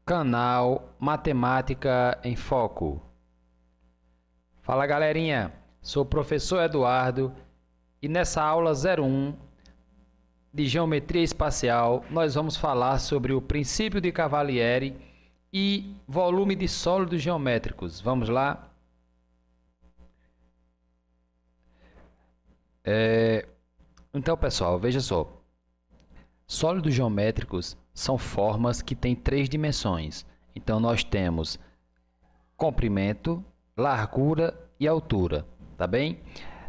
Canal Matemática em Foco. Fala galerinha, sou o professor Eduardo e nessa aula 01 de Geometria Espacial nós vamos falar sobre o princípio de Cavalieri e volume de sólidos geométricos. Vamos lá? Então pessoal, veja só. Sólidos geométricos são formas que têm três dimensões. Então, nós temos comprimento, largura e altura, tá bem?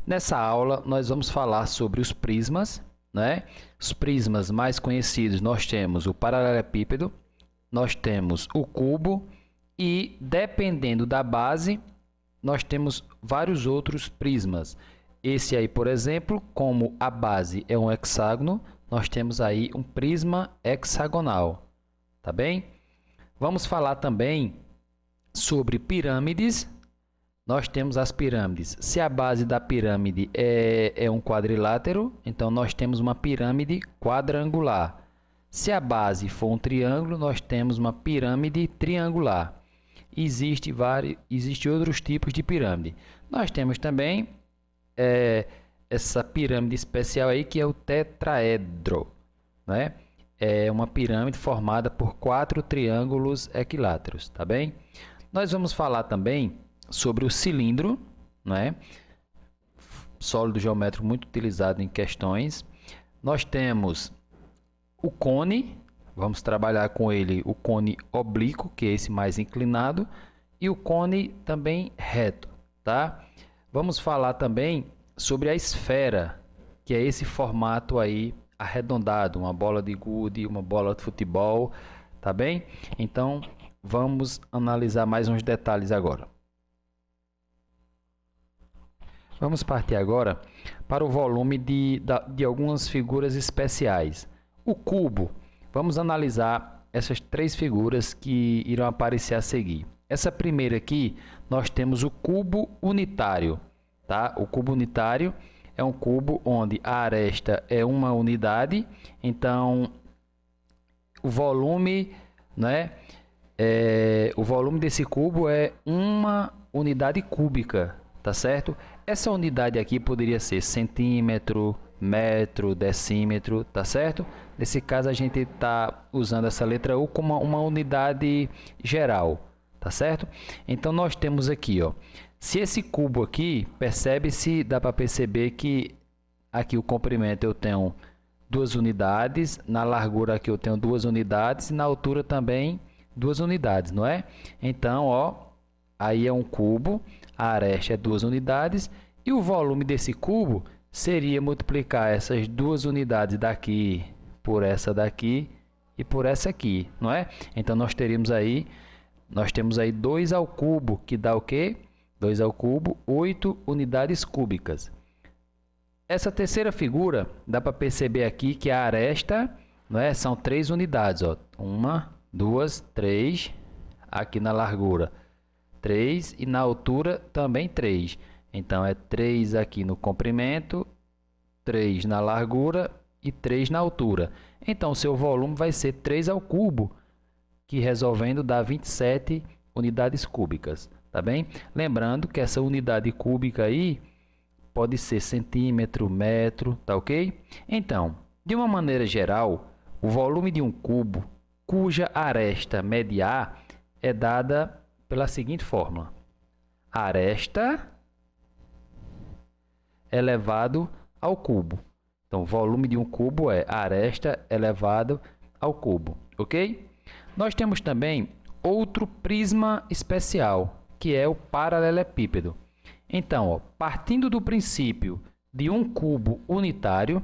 Nessa aula, nós vamos falar sobre os prismas, né? Os prismas mais conhecidos, nós temos o paralelepípedo, nós temos o cubo e, dependendo da base, nós temos vários outros prismas. Esse aí, por exemplo, como a base é um hexágono, nós temos aí um prisma hexagonal, tá bem? Vamos falar também sobre pirâmides. Nós temos as pirâmides. Se a base da pirâmide é um quadrilátero, então nós temos uma pirâmide quadrangular. Se a base for um triângulo, nós temos uma pirâmide triangular. Existem outros tipos de pirâmide. Nós temos também essa pirâmide especial aí que é o tetraedro, né? É uma pirâmide formada por 4 triângulos equiláteros, tá bem? Nós vamos falar também sobre o cilindro, né? Sólido geométrico muito utilizado em questões. Nós temos o cone, vamos trabalhar com ele o cone oblíquo, que é esse mais inclinado, e o cone também reto, tá? Vamos falar também sobre a esfera, que é esse formato aí arredondado, uma bola de gude, uma bola de futebol, tá bem? Então, vamos analisar mais uns detalhes agora. Vamos partir agora para o volume de algumas figuras especiais. O cubo, vamos analisar essas três figuras que irão aparecer a seguir. Essa primeira aqui, nós temos o cubo unitário. Tá? O cubo unitário é um cubo onde a aresta é uma unidade, então o volume, né, o volume desse cubo é uma unidade cúbica, tá certo? Essa unidade aqui poderia ser centímetro, metro, decímetro, tá certo? Nesse caso a gente está usando essa letra U como uma unidade geral, tá certo? Então nós temos aqui, ó, se esse cubo aqui, percebe-se, dá para perceber que aqui o comprimento eu tenho 2 unidades, na largura aqui eu tenho 2 unidades e na altura também 2 unidades, não é? Então, ó, aí é um cubo, a aresta é 2 unidades e o volume desse cubo seria multiplicar essas 2 unidades daqui por essa daqui e por essa aqui, não é? Então nós temos aí 2 ao cubo, que dá o quê? 2 ao cubo, 8 unidades cúbicas. Essa terceira figura, dá para perceber aqui que a aresta, não é? São 3 unidades. Ó. 1, 2, 3. Aqui na largura, 3. E na altura, também 3. Então, é 3 aqui no comprimento, 3 na largura e 3 na altura. Então, o seu volume vai ser 3 ao cubo, que resolvendo dá 27 unidades cúbicas. Tá bem? Lembrando que essa unidade cúbica aí pode ser centímetro, metro, tá ok? Então, de uma maneira geral, o volume de um cubo cuja aresta mediar é dada pela seguinte fórmula: aresta elevado ao cubo. Então, o volume de um cubo é aresta elevado ao cubo, ok? Nós temos também outro prisma especial, que é o paralelepípedo. Então, ó, partindo do princípio de um cubo unitário,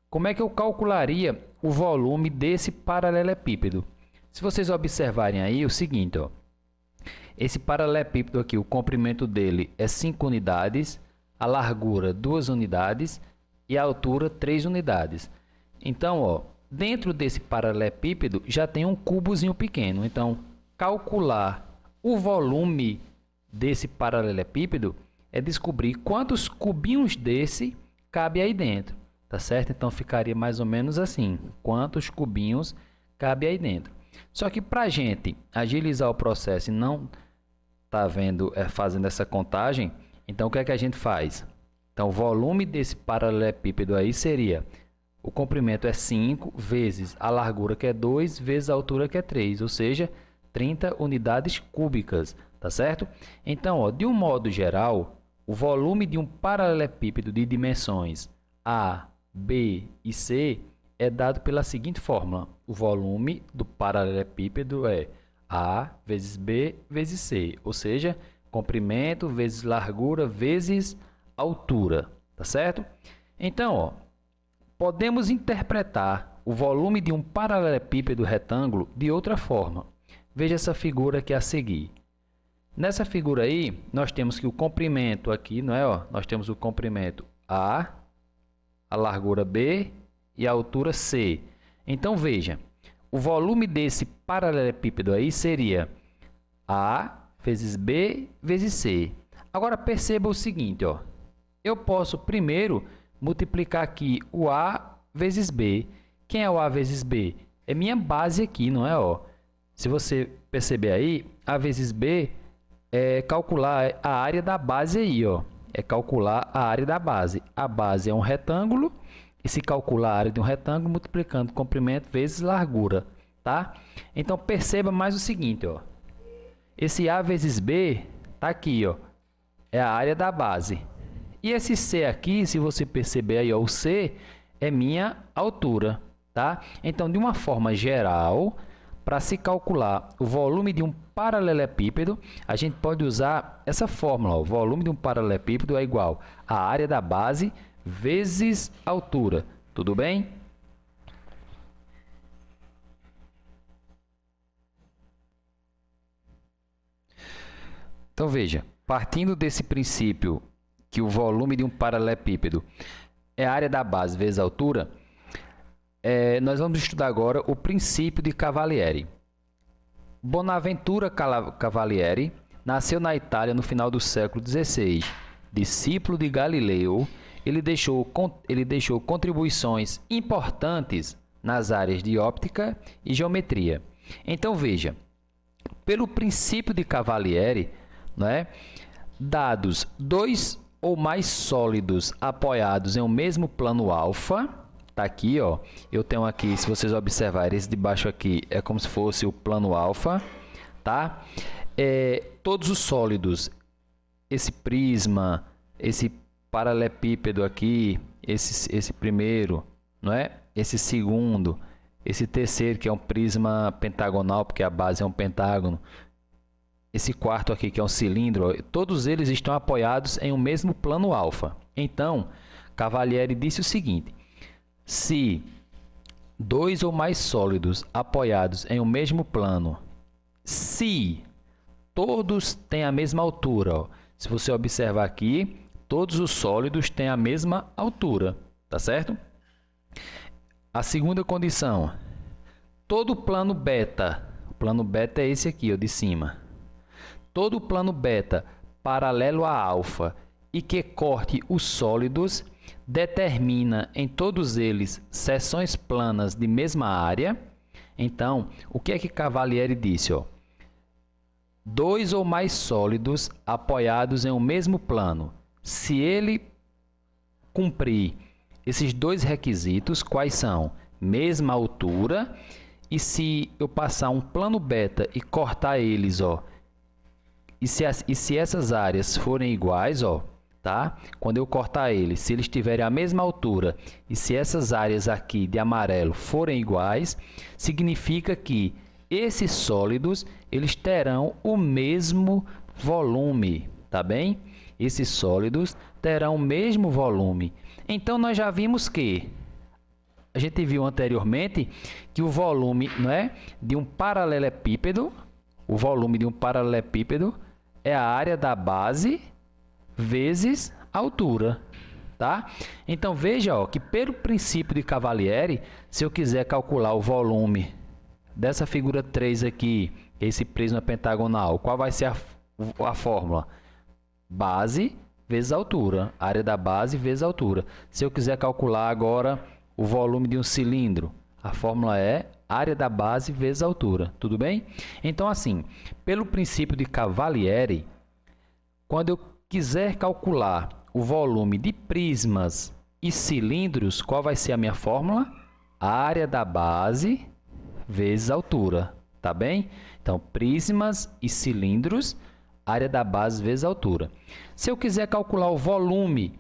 como é que eu calcularia o volume desse paralelepípedo? Se vocês observarem aí o seguinte, ó, esse paralelepípedo aqui, o comprimento dele é 5 unidades, a largura 2 unidades e a altura 3 unidades. Então, ó, dentro desse paralelepípedo já tem um cubozinho pequeno. Então, calcular o volume desse paralelepípedo é descobrir quantos cubinhos desse cabe aí dentro, tá certo? Então ficaria mais ou menos assim: quantos cubinhos cabe aí dentro. Só que para a gente agilizar o processo e não tá fazendo essa contagem, então o que é que a gente faz? Então o volume desse paralelepípedo aí seria, o comprimento é 5 vezes a largura, que é 2, vezes a altura, que é 3, ou seja, 30 unidades cúbicas, tá certo? Então, ó, de um modo geral, o volume de um paralelepípedo de dimensões A, B e C é dado pela seguinte fórmula: o volume do paralelepípedo é A vezes B vezes C, ou seja, comprimento vezes largura vezes altura, tá certo? Então, ó, podemos interpretar o volume de um paralelepípedo retângulo de outra forma. Veja essa figura aqui a seguir. Nessa figura aí, nós temos que o comprimento aqui, não é, ó? Nós temos o comprimento A, a largura B e a altura C. Então, veja, o volume desse paralelepípedo aí seria A vezes B vezes C. Agora, perceba o seguinte, ó. Eu posso primeiro multiplicar aqui o A vezes B. Quem é o A vezes B? É minha base aqui, não é, ó? Se você perceber aí, A vezes B é calcular a área da base aí, ó. É calcular a área da base. A base é um retângulo e se calcula a área de um retângulo multiplicando comprimento vezes largura, tá? Então perceba mais o seguinte, ó. Esse A vezes B tá aqui, ó. É a área da base. E esse C aqui, se você perceber aí, ó, o C é minha altura, tá? Então, de uma forma geral, para se calcular o volume de um paralelepípedo, a gente pode usar essa fórmula, ó. O volume de um paralelepípedo é igual à área da base vezes altura. Tudo bem? Então, veja, partindo desse princípio que o volume de um paralelepípedo é a área da base vezes a altura, nós vamos estudar agora o princípio de Cavalieri. Bonaventura Cavalieri nasceu na Itália no final do século XVI. Discípulo de Galileu, ele deixou contribuições importantes nas áreas de óptica e geometria. Então, veja, pelo princípio de Cavalieri, né, dados dois ou mais sólidos apoiados em um mesmo plano alfa, tá aqui, ó. Eu tenho aqui, se vocês observarem, esse de baixo aqui é como se fosse o plano alfa, tá? Todos os sólidos, esse prisma, esse paralelepípedo aqui, esse primeiro, não é? Esse segundo, esse terceiro que é um prisma pentagonal, porque a base é um pentágono. Esse quarto aqui, que é um cilindro, ó, todos eles estão apoiados em um mesmo plano alfa. Então, Cavalieri disse o seguinte: se dois ou mais sólidos apoiados em um mesmo plano, se todos têm a mesma altura, ó, se você observar aqui, todos os sólidos têm a mesma altura, tá certo? A segunda condição, todo plano beta, o plano beta é esse aqui, ó, de cima. Todo plano beta paralelo a alfa e que corte os sólidos determina em todos eles seções planas de mesma área. Então, o que é que Cavalieri disse? Ó? Dois ou mais sólidos apoiados em um mesmo plano. Se ele cumprir esses dois requisitos, quais são? Mesma altura, e se eu passar um plano beta e cortar eles, ó, e se essas áreas forem iguais, ó, tá? Quando eu cortar eles, se eles tiverem a mesma altura e se essas áreas aqui de amarelo forem iguais, significa que esses sólidos eles terão o mesmo volume, tá bem? Esses sólidos terão o mesmo volume. Então nós já vimos que a gente viu anteriormente que o volume, não é, de um paralelepípedo, o volume de um paralelepípedo é a área da base vezes a altura, tá? Então veja, ó, que pelo princípio de Cavalieri, se eu quiser calcular o volume dessa figura 3 aqui, esse prisma pentagonal, qual vai ser a fórmula? Base vezes altura, área da base vezes altura. Se eu quiser calcular agora o volume de um cilindro, a fórmula é área da base vezes a altura, tudo bem? Então, assim, pelo princípio de Cavalieri, quando eu quiser calcular o volume de prismas e cilindros, qual vai ser a minha fórmula? Área da base vezes a altura, tá bem? Então, prismas e cilindros, área da base vezes a altura. Se eu quiser calcular o volume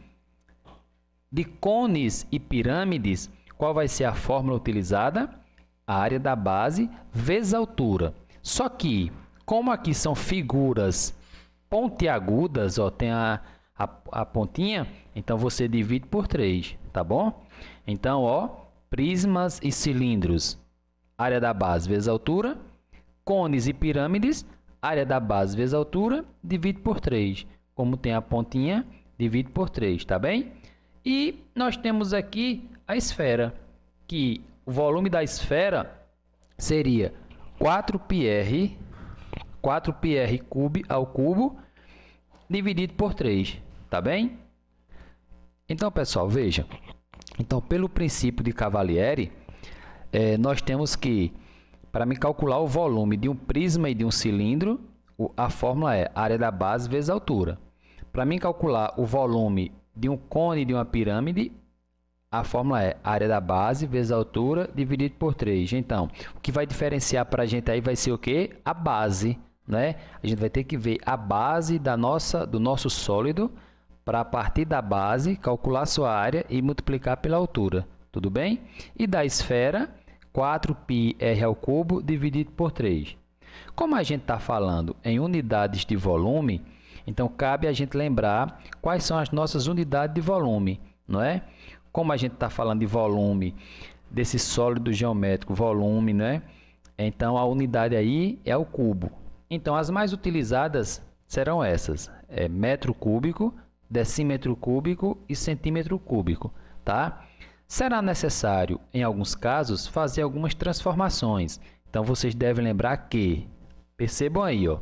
de cones e pirâmides, qual vai ser a fórmula utilizada? A área da base vezes a altura. Só que, como aqui são figuras pontiagudas, ó, tem a pontinha, então você divide por 3, tá bom? Então, ó, prismas e cilindros, área da base vezes a altura. Cones e pirâmides, área da base vezes a altura, divide por 3. Como tem a pontinha, divide por 3, tá bem? E nós temos aqui a esfera, que o volume da esfera seria 4πr ao cubo, dividido por 3, tá bem? Então, pessoal, veja. Então, pelo princípio de Cavalieri, nós temos que, para me calcular o volume de um prisma e de um cilindro, a fórmula é área da base vezes a altura. Para mim calcular o volume de um cone e de uma pirâmide, a fórmula é área da base vezes a altura dividido por 3. Então, o que vai diferenciar para a gente aí vai ser o quê? A base, né? A gente vai ter que ver a base do nosso sólido para, a partir da base, calcular sua área e multiplicar pela altura. Tudo bem? E da esfera, 4πr ao cubo dividido por 3. Como a gente está falando em unidades de volume, então cabe a gente lembrar quais são as nossas unidades de volume, não é? Como a gente está falando de volume desse sólido geométrico, volume, né? Então a unidade aí é o cubo. Então as mais utilizadas serão essas: metro cúbico, decímetro cúbico e centímetro cúbico, tá? Será necessário, em alguns casos, fazer algumas transformações. Então vocês devem lembrar que, percebam aí, ó,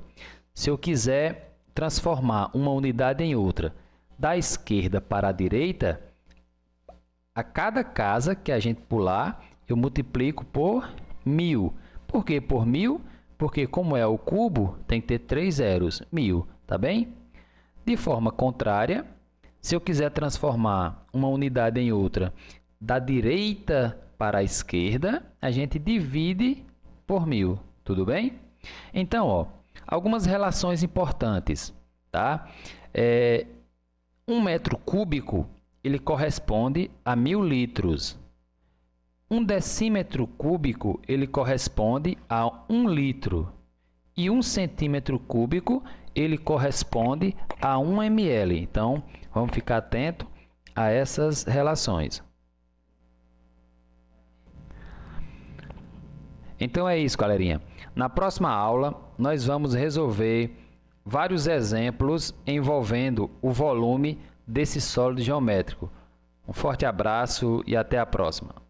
se eu quiser transformar uma unidade em outra, da esquerda para a direita, a cada casa que a gente pular, eu multiplico por 1000. Por que por 1000? Porque como é o cubo, tem que ter 3 zeros, 1000, tá bem? De forma contrária, se eu quiser transformar uma unidade em outra, da direita para a esquerda, a gente divide por 1000, tudo bem? Então, ó, algumas relações importantes, tá? 1 metro cúbico, ele corresponde a 1000 litros. 1 decímetro cúbico, ele corresponde a 1 litro. E 1 centímetro cúbico, ele corresponde a 1 ml. Então, vamos ficar atento a essas relações. Então é isso, galerinha. Na próxima aula, nós vamos resolver vários exemplos envolvendo o volume desse sólido geométrico. Um forte abraço e até a próxima.